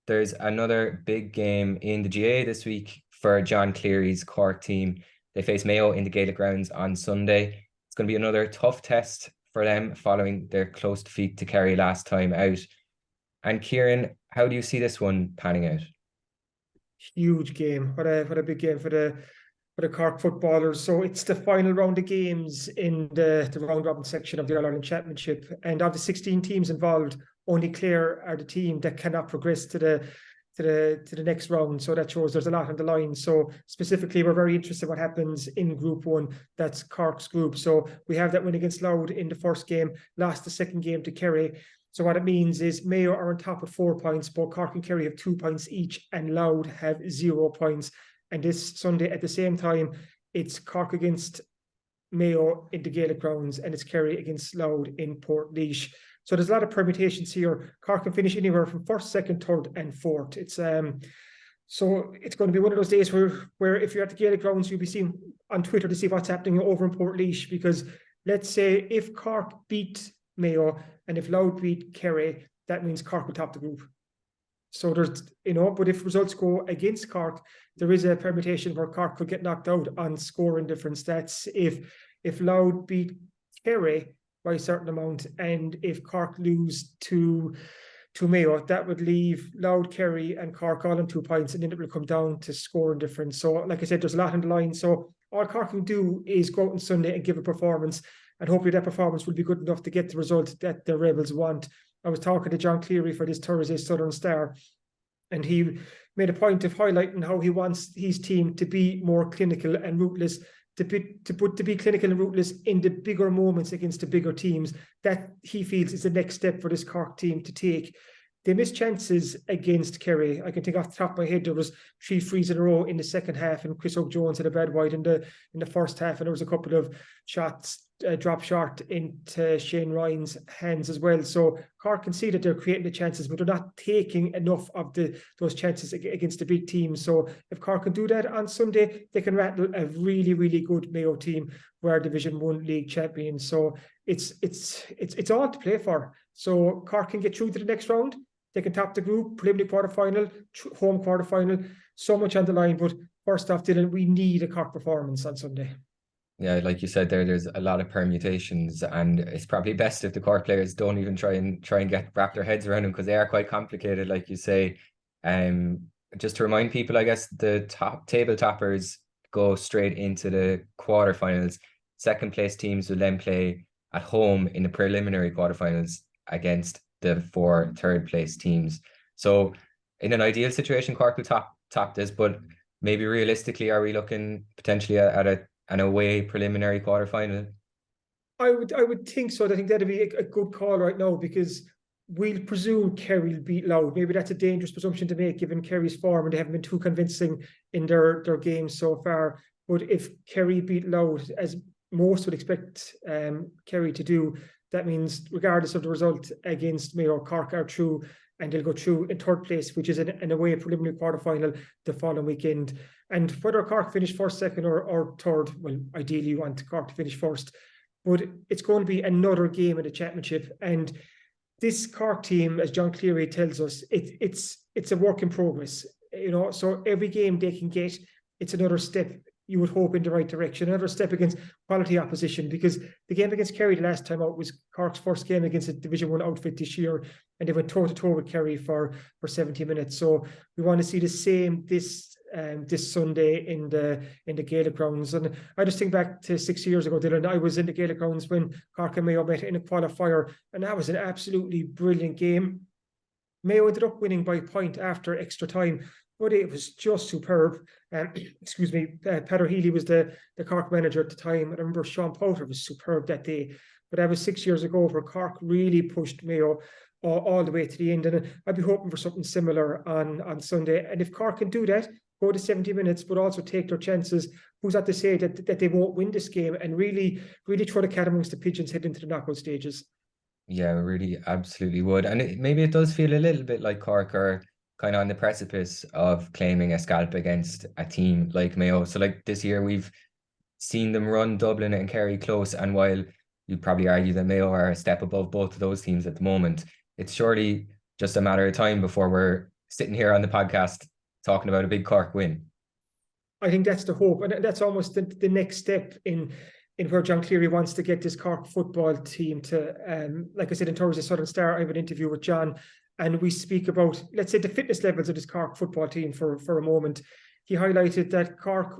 there's another big game in the GA this week for John Cleary's Cork team. They face Mayo in the Gaelic Grounds on Sunday. It's going to be another tough test for them following their close defeat to Kerry last time out. And Kieran, how do you see this one panning out? Huge game. What a big game for the Cork footballers. So it's the final round of games in the round robin section of the All Ireland Championship. And of the 16 teams involved, only Clare are the team that cannot progress to the next round. So that shows there's a lot on the line. So specifically, we're very interested in what happens in Group 1. That's Cork's group. So we have that win against Louth in the first game, lost the second game to Kerry. So what it means is Mayo are on top with 4 points, but Cork and Kerry have 2 points each, and Louth have 0 points. And this Sunday at the same time, it's Cork against Mayo in the Gaelic Grounds, and it's Kerry against Louth in Portlaoise. So there's a lot of permutations here. Cork can finish anywhere from first, second, third, and fourth. So it's going to be one of those days where if you're at the Gaelic Grounds, you'll be seeing on Twitter to see what's happening over in Portlaoise, because let's say if Cork beat Mayo and if Louth beat Kerry, that means Cork will top the group. So there's, but if results go against Cork, there is a permutation where Cork could get knocked out on scoring difference. That's if Louth beat Kerry by a certain amount, and if Cork lose to Mayo, that would leave Louth, Kerry, and Cork all on 2 points, and then it will come down to scoring difference. So, like I said, there's a lot on the line. So all Cork can do is go out on Sunday and give a performance, and hopefully that performance will be good enough to get the result that the Rebels want. I was talking to John Cleary for this Thursday Southern Star, and he made a point of highlighting how he wants his team to be more clinical and ruthless, to be clinical and ruthless in the bigger moments against the bigger teams. That he feels is the next step for this Cork team to take. They missed chances against Kerry. I can think off the top of my head, there was 3 frees in a row in the second half, and Chris Jones had a bad wide in the first half, and there was a couple of shots drop short into Shane Ryan's hands as well. So Cork can see that they're creating the chances, but they're not taking enough of those chances against the big teams. So if Cork can do that on Sunday, they can rattle a really, really good Mayo team who are Division 1 league champions. So it's all to play for. So Cork can get through to the next round. They can top the group, preliminary quarterfinal, home quarterfinal, so much on the line. But first off, Dylan, we need a Cork performance on Sunday. Yeah, like you said there's a lot of permutations, and it's probably best if the Cork players don't even try and wrap their heads around them, because they are quite complicated, like you say. Just to remind people, I guess the top table toppers go straight into the quarterfinals. Second place teams will then play at home in the preliminary quarterfinals against the 4 third place teams. So in an ideal situation, Cork will top this, but maybe realistically, are we looking potentially at an away preliminary quarterfinal? I would think so. I think that'd be a good call right now, because we'll presume Kerry will beat Louth. Maybe that's a dangerous presumption to make given Kerry's form, and they haven't been too convincing in their games so far. But if Kerry beat Louth, as most would expect Kerry to do, that means regardless of the result against Mayo, Cork are through, and they'll go through in third place, which is an away preliminary quarterfinal the following weekend. And whether Cork finish first, second, or third, well, ideally you want Cork to finish first, but it's going to be another game in the championship. And this Cork team, as John Cleary tells us, it's a work in progress. So every game they can get, it's another step, you would hope, in the right direction, another step against quality opposition, because the game against Kerry the last time out was Cork's first game against a Division 1 outfit this year, and they went toe-to-toe with Kerry for 70 minutes. So we want to see the same this Sunday in the Gaelic Grounds. And I just think back to 6 years ago, Dylan. I was in the Gaelic Grounds when Cork and Mayo met in a qualifier, and that was an absolutely brilliant game. Mayo ended up winning by a point after extra time, but it was just superb. Peter Healy was the Cork manager at the time, and I remember Sean Powter was superb that day. But that was 6 years ago, where Cork really pushed Mayo all the way to the end, and I'd be hoping for something similar on Sunday. And if Cork can do that, go to 70 minutes, but also take their chances, who's not to say that they won't win this game, and really, really throw the cat amongst the pigeons heading into the knockout stages. Yeah, really, absolutely would. And maybe it does feel a little bit like Cork are kind of on the precipice of claiming a scalp against a team like Mayo. So like this year, we've seen them run Dublin and Kerry close, and while you'd probably argue that Mayo are a step above both of those teams at the moment, it's surely just a matter of time before we're sitting here on the podcast talking about a big Cork win. I think that's the hope, and that's almost the next step in where John Cleary wants to get this Cork football team to. Like I said, in terms of Southern Star, I have an interview with John, and we speak about, let's say, the fitness levels of this Cork football team for a moment. He highlighted that Cork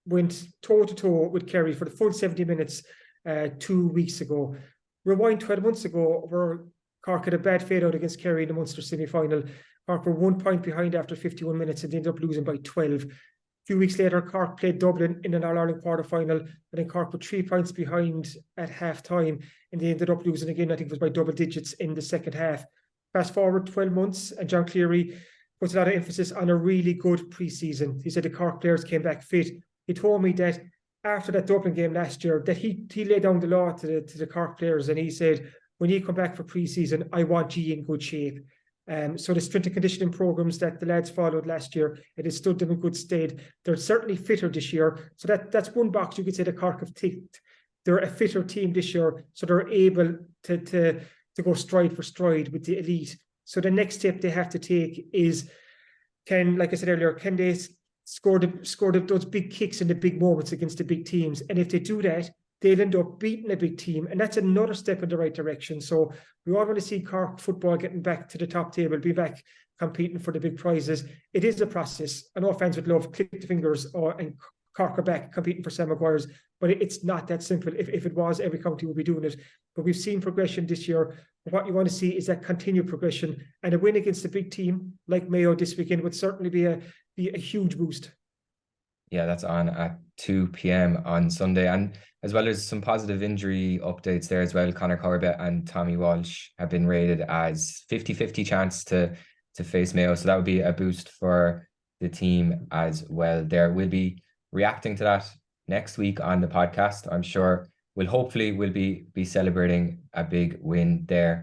went toe-to-toe with Kerry for the full 70 minutes 2 weeks ago. Rewind 12 months ago, where Cork had a bad fade-out against Kerry in the Munster semi-final. Cork were 1 point behind after 51 minutes and they ended up losing by 12. A few weeks later, Cork played Dublin in an All-Ireland quarter-final, and then Cork were 3 points behind at half-time, and they ended up losing again, I think it was by double digits in the second half. Fast forward 12 months, and John Cleary puts a lot of emphasis on a really good pre-season. He said the Cork players came back fit. He told me that after that Dublin game last year, that he laid down the law to the Cork players, and he said, when you come back for pre-season, I want you in good shape. So the strength and conditioning programs that the lads followed last year, it has stood them in good stead. They're certainly fitter this year. So that's one box you could say the Cork have ticked. They're a fitter team this year, so they're able to go stride for stride with the elite. So the next step they have to take is, like I said earlier, can they score those big kicks in the big moments against the big teams? And if they do that, they'll end up beating a big team, and that's another step in the right direction. So we all want to see Cork football getting back to the top table, be back competing for the big prizes. It is a process. I know fans would love click the fingers and Cork are back competing for Sam Maguire's, but it's not that simple. If it was, every county would be doing it. But we've seen progression this year. What you want to see is that continued progression, and a win against a big team like Mayo this weekend would certainly be a huge boost. Yeah, that's on at 2 p.m. on Sunday. And as well as some positive injury updates there as well, Conor Corbett and Tommy Walsh have been rated as 50-50 chance to face Mayo. So that would be a boost for the team as well there. We'll be reacting to that next week on the podcast. I'm sure we'll be celebrating a big win there